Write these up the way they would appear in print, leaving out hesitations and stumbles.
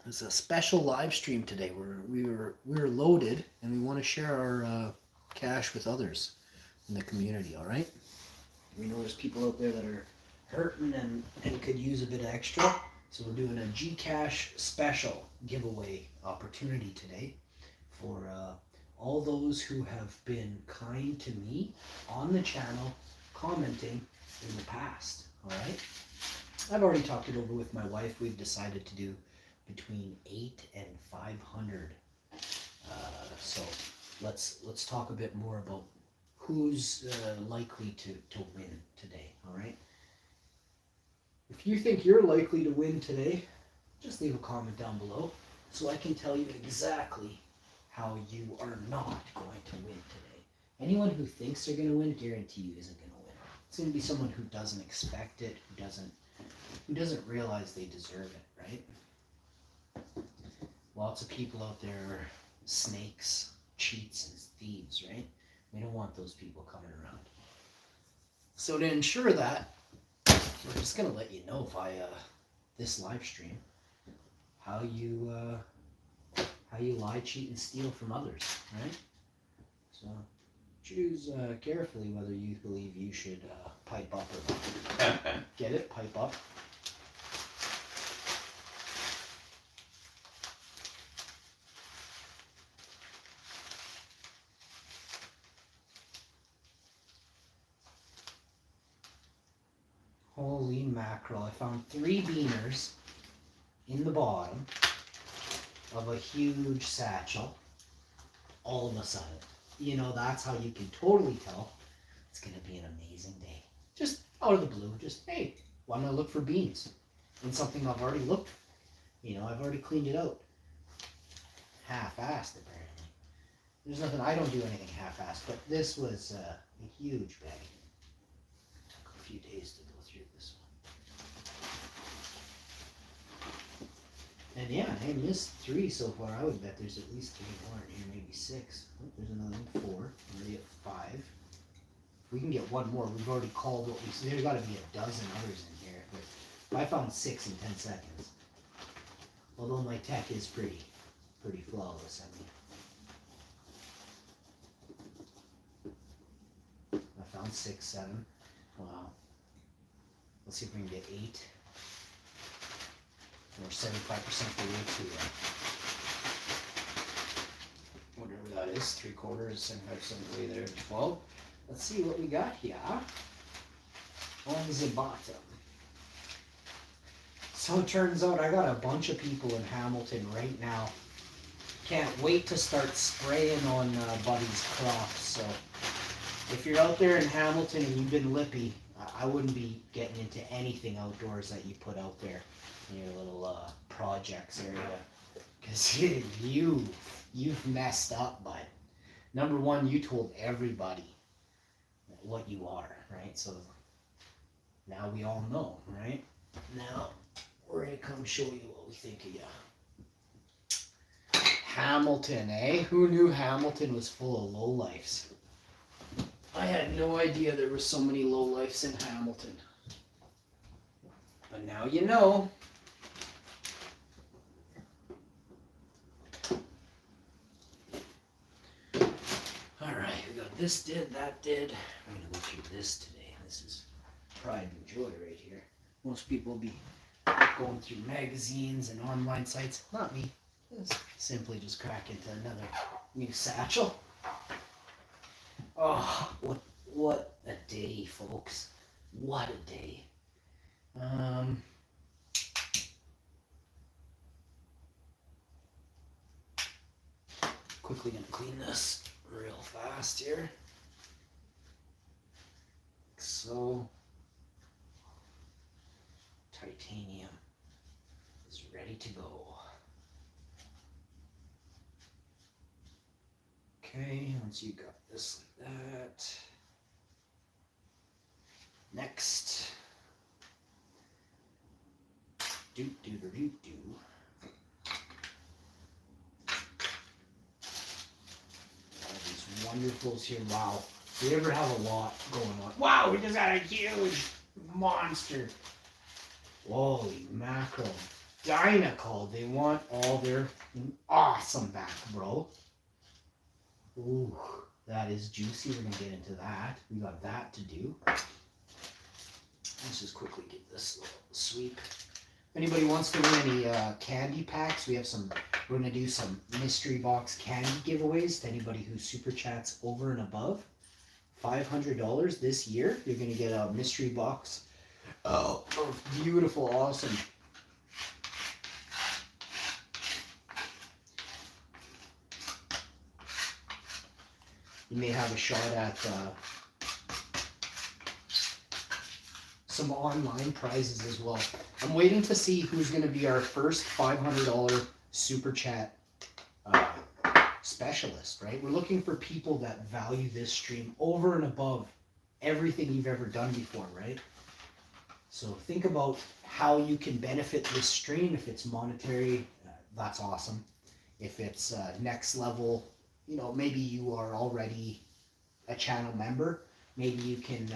It's a special live stream today. We were loaded, and we want to share our cash with others in the community. All right. We know there's people out there that are hurting and could use a bit of extra. So we're doing a gcash special giveaway opportunity today for all those who have been kind to me on the channel, commenting in the past. All right. I've already talked it over with my wife. We've decided to do between 8 and 500. So let's talk a bit more about who's likely to win today. All right. If you think you're likely to win today, just leave a comment down below so I can tell you exactly how you are not going to win today. Anyone who thinks they're going to win, guarantee you isn't going to win. It's going to be someone who doesn't expect it, who doesn't realize they deserve it, right? Lots of people out there are snakes, cheats, and thieves, right? We don't want those people coming around. So to ensure that, we're just going to let you know via this live stream how you lie, cheat, and steal from others, right? So choose carefully whether you believe you should pipe up or not. Get it? Pipe up. Holy mackerel. I found 3 beaners in the bottom of a huge satchel all of a sudden. You know, that's how you can totally tell it's going to be an amazing day. Just out of the blue, just, hey, why don't I look for beans? And something I've already looked for. You know, I've already cleaned it out. Half-assed, apparently. There's nothing, I don't do anything half-assed, but this was a huge bag. It took a few days to go through this one. And yeah, I missed 3 so far. I would bet there's at least 3 more in here, maybe 6. Oh, there's another one, 4. We're already at 5. If we can get one more, we've already called what we see. There's got to be a dozen others in here. But I found 6 in 10 seconds. Although my tech is pretty flawless. I mean, I found 6, 7. Wow. Let's see if we can get 8. We're 75% the way to whatever that is, 3/4, 75% of the way there to 12. Let's see what we got here on the bottom. So it turns out I got a bunch of people in Hamilton right now. Can't wait to start spraying on Buddy's crops. So if you're out there in Hamilton and you've been lippy, I wouldn't be getting into anything outdoors that you put out there in your little projects area, because you've messed up, bud. Number one, you told everybody what you are, right? So now we all know, right? Now we're gonna come show you what we think of you. Hamilton, eh? Who knew Hamilton was full of lowlifes? I had no idea there were so many lowlifes in Hamilton. But now you know. Alright, we got this did, that did. I'm going to go through this today. This is pride and joy right here. Most people will be going through magazines and online sites. Not me. Just simply just crack into another new satchel. Oh, what a day, folks. What a day. Quickly gonna clean this real fast here. So, titanium is ready to go. Okay, once you got this like that. Next. These wonderfuls here. Wow. We ever have a lot going on. Wow, we just had a huge monster. Holy mackerel. Dinah called. They want all their awesome back, bro. Ooh, that is juicy. We're gonna get into that. We got that to do. Let's just quickly get this little sweep. If anybody wants to win any candy packs, we have some. We're gonna do some mystery box candy giveaways to anybody who super chats over and above $500 this year. You're gonna get a mystery box. Oh, beautiful, awesome. You may have a shot at some online prizes as well. I'm waiting to see who's going to be our first $500 super chat specialist, right? We're looking for people that value this stream over and above everything you've ever done before, right? So think about how you can benefit this stream. If it's monetary, that's awesome. If it's next level, you know, maybe you are already a channel member. Maybe you can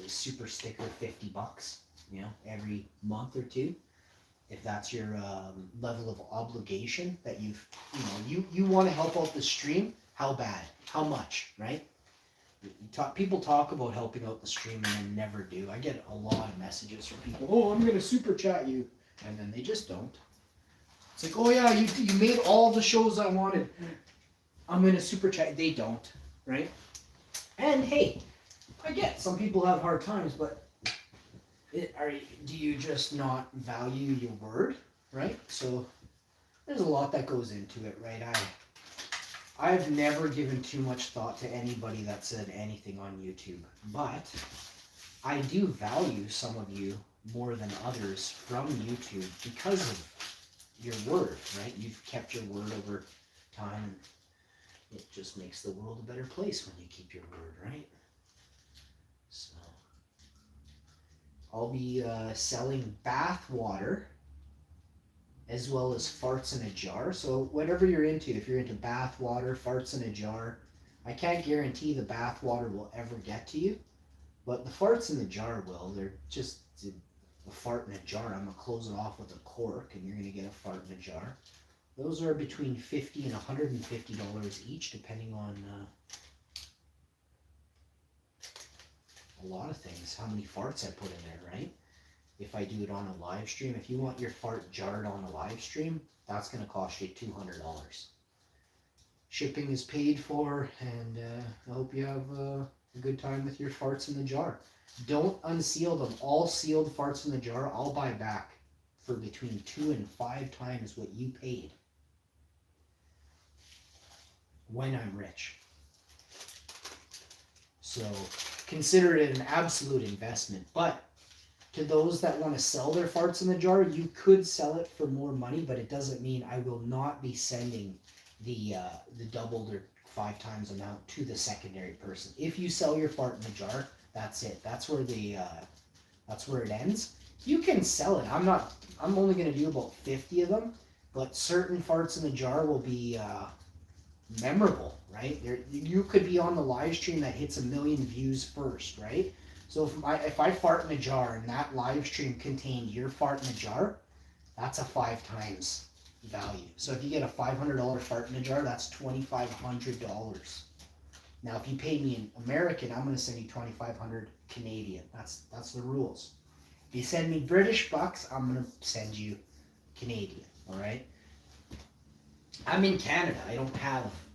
super sticker $50, you know, every month or two. If that's your level of obligation that you want to help out the stream, how bad, how much, right? People talk about helping out the stream and then never do. I get a lot of messages from people. Oh, I'm gonna super chat you, and then they just don't. It's like, oh yeah, you made all the shows I wanted. I'm gonna super chat. They don't, right? And hey, I get some people have hard times, but do you just not value your word, right? So there's a lot that goes into it, right? I've never given too much thought to anybody that said anything on YouTube, but I do value some of you more than others from YouTube because of your word, right? You've kept your word over time. It just makes the world a better place when you keep your word, right? So I'll be selling bath water as well as farts in a jar. So whatever you're into, if you're into bath water, farts in a jar, I can't guarantee the bath water will ever get to you, but the farts in the jar will. They're just a fart in a jar. I'm gonna close it off with a cork, and you're gonna get a fart in a jar. Those are between $50 and $150 each, depending on a lot of things. How many farts I put in there, right? If I do it on a live stream, if you want your fart jarred on a live stream, that's going to cost you $200. Shipping is paid for, and I hope you have a good time with your farts in the jar. Don't unseal them. All sealed farts in the jar, I'll buy back for between 2 and 5 times what you paid when I'm rich. So consider it an absolute investment. But to those that want to sell their farts in the jar, you could sell it for more money, but it doesn't mean I will not be sending the doubled or 5 times amount to the secondary person. If you sell your fart in the jar, that's it. That's where it ends. You can sell it. I'm only going to do about 50 of them, but certain farts in the jar will be memorable, right? You could be on the live stream that hits 1 million views first, right? So if I fart in a jar and that live stream contained your fart in a jar, that's a 5 times value. So if you get a $500 fart in a jar, that's $2,500. Now if you pay me in American, I'm going to send you 2,500 Canadian. That's the rules. If you send me British bucks, I'm going to send you Canadian, all right? I'm in Canada.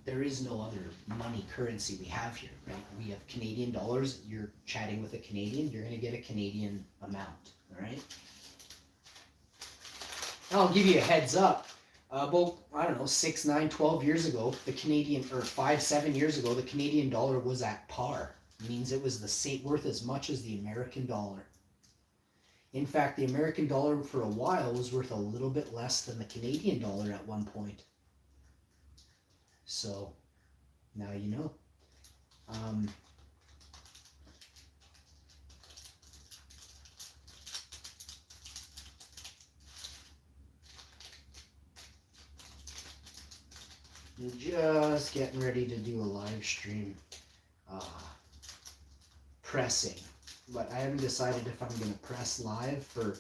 There is no other money currency we have here, right? We have Canadian dollars. You're chatting with a Canadian, you're going to get a Canadian amount, all right? I'll give you a heads up. About, 6, 9, 12 years ago, the Canadian, or 5, 7 years ago, the Canadian dollar was at par. It means it was worth as much as the American dollar. In fact, the American dollar for a while was worth a little bit less than the Canadian dollar at one point. So now you know. Just getting ready to do a live stream pressing, but I haven't decided if I'm going to press live for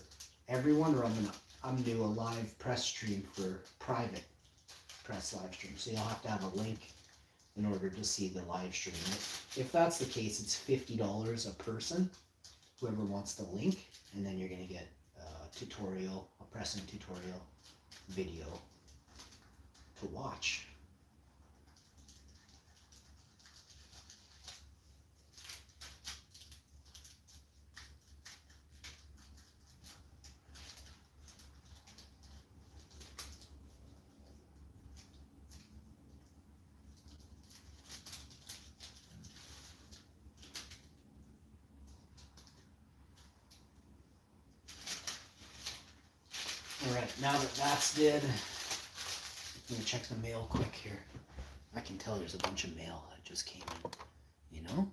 everyone or I'm going to I'm gonna do a live press stream for private press live stream. So you'll have to have a link in order to see the live stream. If that's the case, it's $50 a person, whoever wants the link, and then you're gonna get a tutorial, a pressing tutorial video to watch. Alright, now that that's did, I'm gonna check the mail quick here. I can tell there's a bunch of mail that just came in, you know?